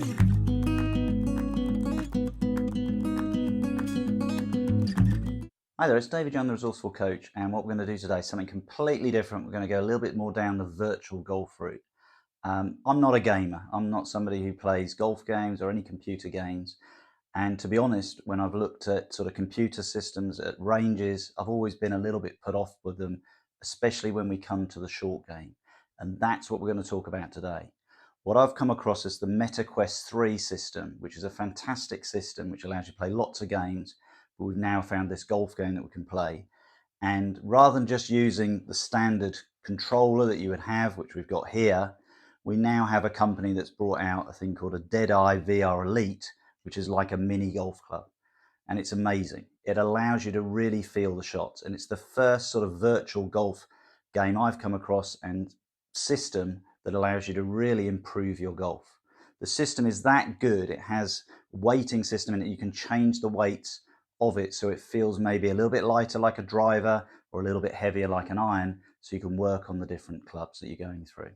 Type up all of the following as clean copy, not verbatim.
Hi there, it's David Young, the Resourceful Coach, and what we're going to do today is something completely different. We're going to go a little bit more down the virtual golf route. I'm not a gamer. I'm not somebody who plays golf games or any computer games. And to be honest, when I've looked at sort of computer systems at ranges, I've always been a little bit put off with them, especially when we come to the short game. And that's what we're going to talk about today. What I've come across is the MetaQuest 3 system, which is a fantastic system which allows you to play lots of games. But we've now found this golf game that we can play. And rather than just using the standard controller that you would have, which we've got here, we now have a company that's brought out a thing called a Deadeye VR Elite, which is like a mini golf club. And it's amazing. It allows you to really feel the shots. And it's the first sort of virtual golf game I've come across and system that allows you to really improve your golf. The system is that good. It has a weighting system in it. You can change the weights of it so it feels maybe a little bit lighter like a driver or a little bit heavier like an iron, so you can work on the different clubs that you're going through.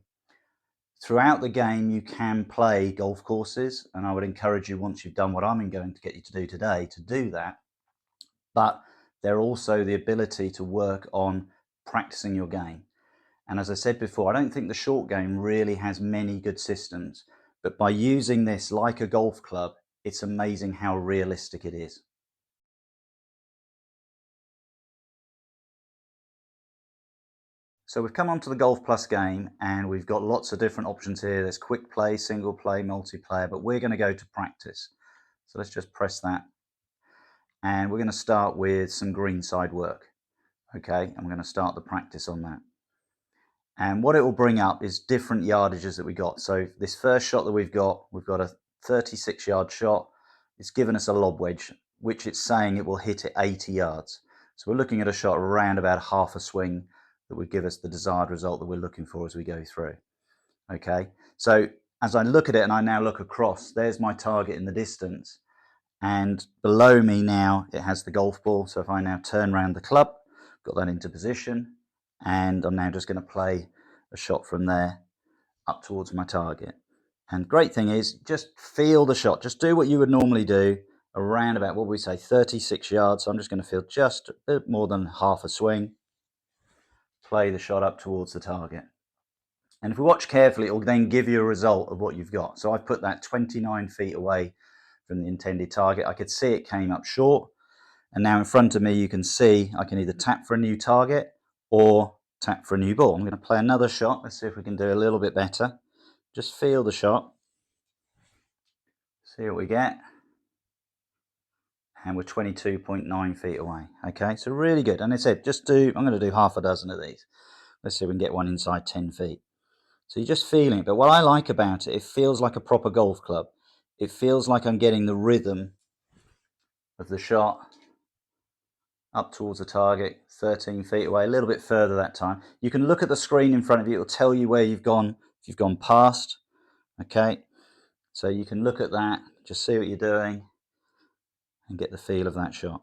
Throughout the game you can play golf courses, and I would encourage you, once you've done what I'm going to get you to do today, to do that. But there's also the ability to work on practicing your game. And as I said before, I don't think the short game really has many good systems, but by using this like a golf club, it's amazing how realistic it is. So we've come onto the Golf Plus game and we've got lots of different options here. There's quick play, single play, multiplayer, but we're going to go to practice. So let's just press that. And we're going to start with some greenside work. Okay, and we're going to start the practice on that. And what it will bring up is different yardages that we got. So this first shot that we've got a 36-yard shot. It's given us a lob wedge, which it's saying it will hit at 80 yards. So we're looking at a shot around about half a swing that would give us the desired result that we're looking for as we go through. Okay, so as I look at it and I now look across, there's my target in the distance, and below me now it has the golf ball. So if I now turn around the club, got that into position, and I'm now just going to play a shot from there up towards my target. And great thing is, just feel the shot. Just do what you would normally do around about, what we say, 36 yards. So I'm just going to feel just a bit more than half a swing. Play the shot up towards the target. And if we watch carefully, it will then give you a result of what you've got. So I've put that 29 feet away from the intended target. I could see it came up short. And now in front of me, you can see I can either tap for a new target or tap for a new ball. I'm going to play another shot. Let's see if we can do a little bit better. Just feel the shot. See what we get. And we're 22.9 feet away. Okay, so really good. And I said, I'm going to do half a dozen of these. Let's see if we can get one inside 10 feet. So you're just feeling it. But what I like about it, it feels like a proper golf club. It feels like I'm getting the rhythm of the shot up towards the target, 13 feet away, a little bit further that time. You can look at the screen in front of you. It will tell you where you've gone, if you've gone past. Okay, so you can look at that, just see what you're doing, and get the feel of that shot.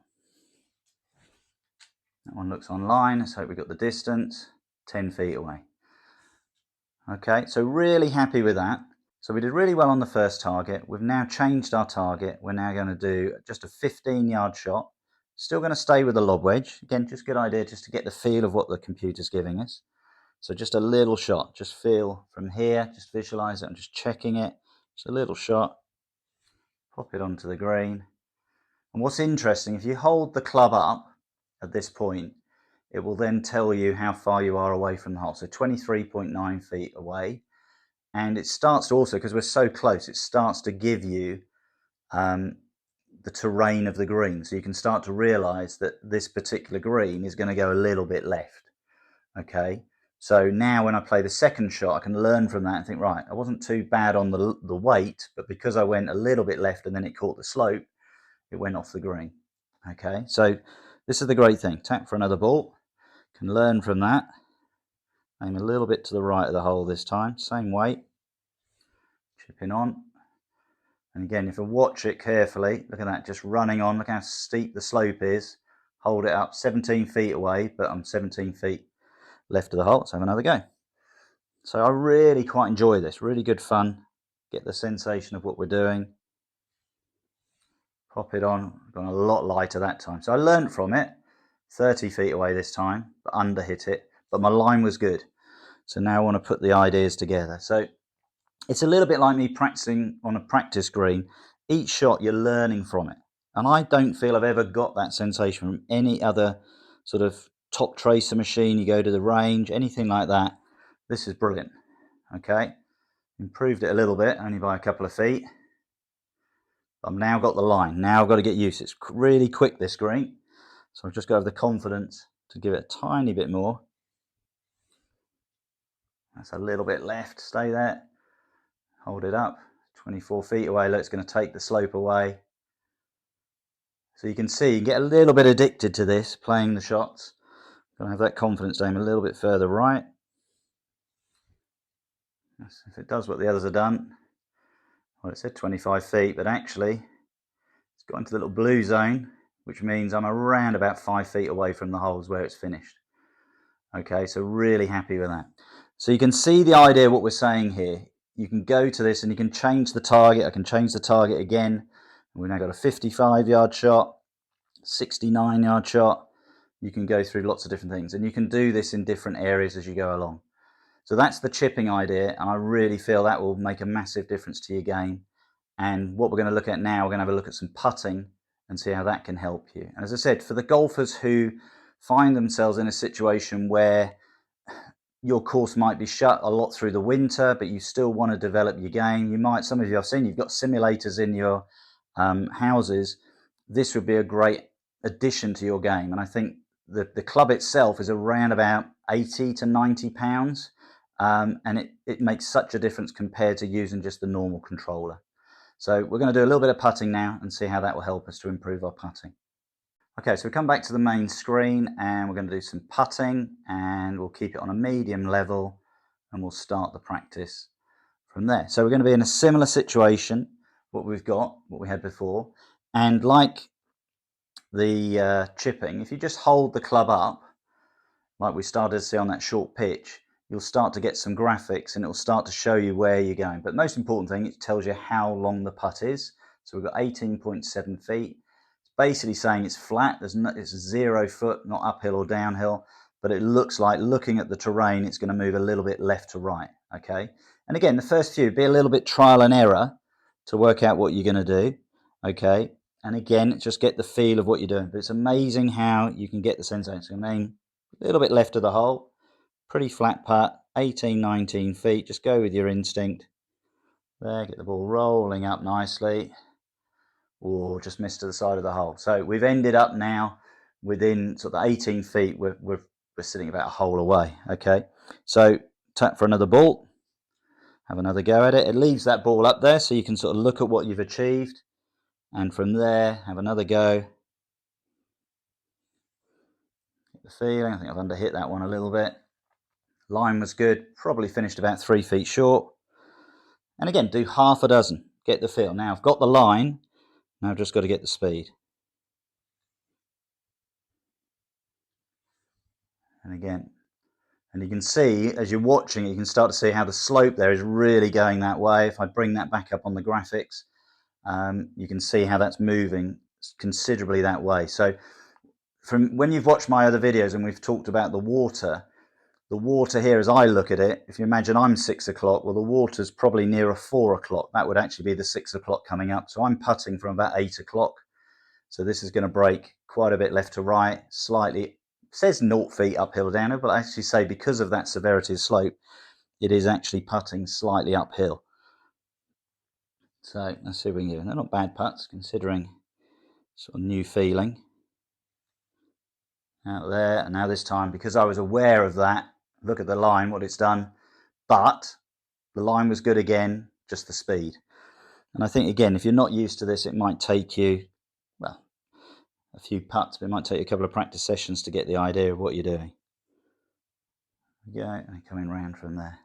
That one looks online. Let's hope we got the distance, 10 feet away. Okay, so really happy with that. So we did really well on the first target. We've now changed our target. We're now going to do just a 15-yard shot. Still going to stay with the lob wedge. Again, just a good idea just to get the feel of what the computer's giving us. So just a little shot. Just feel from here, just visualize it. I'm just checking it. Just a little shot. Pop it onto the green. And what's interesting, if you hold the club up at this point, it will then tell you how far you are away from the hole. So 23.9 feet away. And it starts to also, because we're so close, it starts to give you the terrain of the green. So you can start to realize that this particular green is going to go a little bit left. Okay. So now when I play the second shot, I can learn from that and think, right, I wasn't too bad on the weight, but because I went a little bit left and then it caught the slope, it went off the green. Okay, so this is the great thing. Tap for another ball. Can learn from that. Aim a little bit to the right of the hole this time. Same weight. Chipping on. And again, if you watch it carefully, look at that, just running on. Look how steep the slope is. Hold it up 17 feet away, but I'm 17 feet left of the hole. Let's have another go. So I really quite enjoy this. Really good fun. get the sensation of what we're doing. Pop it on, gone a lot lighter that time. So I learned from it, 30 feet away this time, but under hit it, but my line was good. So now I want to put the ideas together. So it's a little bit like me practicing on a practice green. Each shot you're learning from it. And I don't feel I've ever got that sensation from any other sort of top tracer machine. You go to the range, anything like that. This is brilliant. Okay, improved it a little bit, only by a couple of feet. I've now got the line. Now I've got to get used. It's really quick, this green. So I've just got to have the confidence to give it a tiny bit more. That's a little bit left. Stay there. Hold it up. 24 feet away. Look, it's going to take the slope away. So you can see, you get a little bit addicted to this, playing the shots. Got to have that confidence to aim a little bit further right. If it does what the others have done. Well, it said 25 feet, but actually it's got into the little blue zone, which means I'm around about 5 feet away from the holes where it's finished. Okay, so really happy with that. So you can see the idea of what we're saying here. You can go to this and you can change the target. I can change the target again. We've now got a 55-yard shot, 69-yard shot. You can go through lots of different things, and you can do this in different areas as you go along. So that's the chipping idea, and I really feel that will make a massive difference to your game. And what we're going to look at now, we're going to have a look at some putting and see how that can help you. And as I said, for the golfers who find themselves in a situation where your course might be shut a lot through the winter, but you still want to develop your game, you might, some of you I've seen, you've got simulators in your houses. This would be a great addition to your game. And I think the club itself is around about 80 to 90 pounds. And it makes such a difference compared to using just the normal controller. So we're going to do a little bit of putting now and see how that will help us to improve our putting. Okay, so we come back to the main screen and we're going to do some putting, and we'll keep it on a medium level and we'll start the practice from there. So we're going to be in a similar situation, what we had before, and like the chipping, if you just hold the club up like we started to see on that short pitch, you'll start to get some graphics and it will start to show you where you're going. But most important thing, it tells you how long the putt is. So we've got 18.7 feet. It's basically saying it's flat. It's 0 foot, not uphill or downhill. But it looks like, looking at the terrain, it's going to move a little bit left to right. Okay. And again, the first few, be a little bit trial and error to work out what you're going to do. Okay. And again, just get the feel of what you're doing. But it's amazing how you can get the sensation. I mean, a little bit left of the hole. Pretty flat putt, 18, 19 feet. Just go with your instinct. There, get the ball rolling up nicely. Oh, just missed to the side of the hole. So we've ended up now within sort of 18 feet. We're sitting about a hole away. Okay, so tap for another ball. Have another go at it. It leaves that ball up there so you can sort of look at what you've achieved. And from there, have another go. Get the feeling. I think I've underhit that one a little bit. Line was good, probably finished about 3 feet short. And again, do half a dozen, get the feel. Now I've got the line, now I've just got to get the speed. And again, and you can see, as you're watching, you can start to see how the slope there is really going that way. If I bring that back up on the graphics, you can see how that's moving considerably that way. So from when you've watched my other videos and we've talked about the water here, as I look at it, if you imagine I'm 6 o'clock, well, the water's probably nearer 4 o'clock. That would actually be the 6 o'clock coming up. So I'm putting from about 8 o'clock. So this is going to break quite a bit left to right, slightly. It says 0 feet uphill or downhill, but I actually say because of that severity of slope, it is actually putting slightly uphill. So let's see what we can do. They're not bad putts considering sort of new feeling. Out there, and now this time, because I was aware of that, look at the line, what it's done, but the line was good again, just the speed. And I think, again, if you're not used to this, it might take you, well, a few putts, but it might take you a couple of practice sessions to get the idea of what you're doing. There we go, and coming round from there.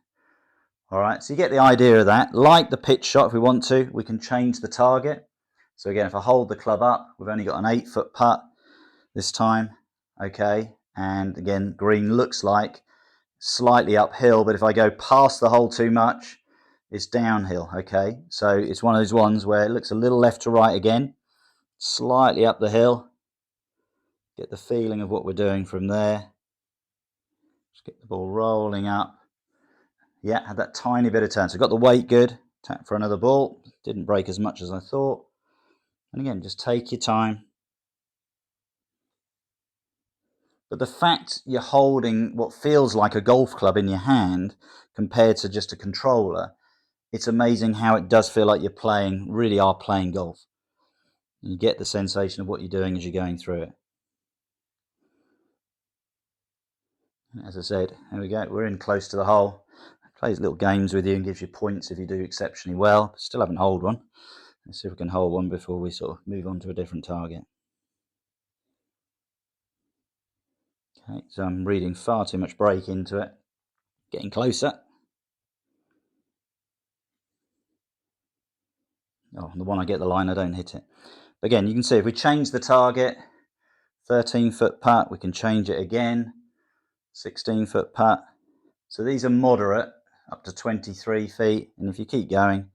All right, so you get the idea of that. Like the pitch shot, if we want to, we can change the target. So again, if I hold the club up, we've only got an 8-foot putt this time, okay? And again, green looks like slightly uphill, but if I go past the hole too much, it's downhill, okay? So it's one of those ones where it looks a little left to right again, slightly up the hill. Get the feeling of what we're doing from there. Just get the ball rolling up. Yeah, had that tiny bit of turn. So got the weight good. Tap for another ball. Didn't break as much as I thought. And again, just take your time. But the fact you're holding what feels like a golf club in your hand compared to just a controller, it's amazing how it does feel like you're really are playing golf. And you get the sensation of what you're doing as you're going through it. And as I said, there we go, we're in close to the hole. It plays little games with you and gives you points if you do exceptionally well. Still haven't holed one. Let's see if we can hold one before we sort of move on to a different target. Okay, so I'm reading far too much break into it. Getting closer. Oh, the one I get the line, I don't hit it. But again, you can see if we change the target, 13-foot putt, we can change it again, 16-foot putt. So these are moderate, up to 23 feet. And if you keep going,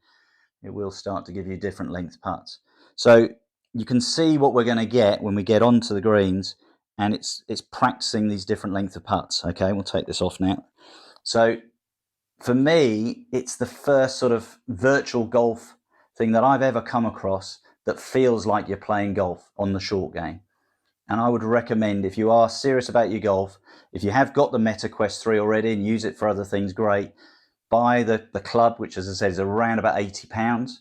it will start to give you different length putts. So you can see what we're going to get when we get onto the greens, and it's practicing these different length of putts. Okay, we'll take this off now. So for me, it's the first sort of virtual golf thing that I've ever come across that feels like you're playing golf on the short game. And I would recommend, if you are serious about your golf, if you have got the Meta Quest 3 already and use it for other things, great. Buy the club, which, as I said, is around about £80,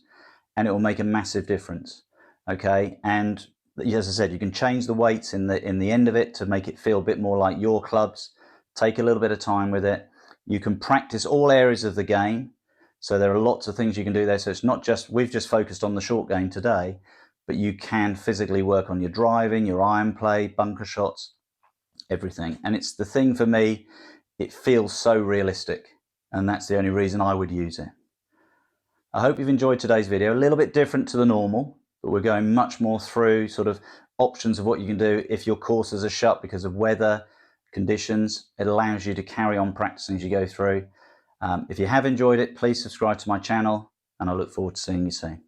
and it will make a massive difference. Okay, and as I said, you can change the weights in the end of it to make it feel a bit more like your clubs. Take a little bit of time with it. You can practice all areas of the game. So there are lots of things you can do there. So it's not just, we've just focused on the short game today, but you can physically work on your driving, your iron play, bunker shots, everything. And it's the thing for me, it feels so realistic. And that's the only reason I would use it. I hope you've enjoyed today's video. A little bit different to the normal, but we're going much more through sort of options of what you can do if your courses are shut because of weather conditions. It allows you to carry on practicing as you go through. If you have enjoyed it, please subscribe to my channel, and I look forward to seeing you soon.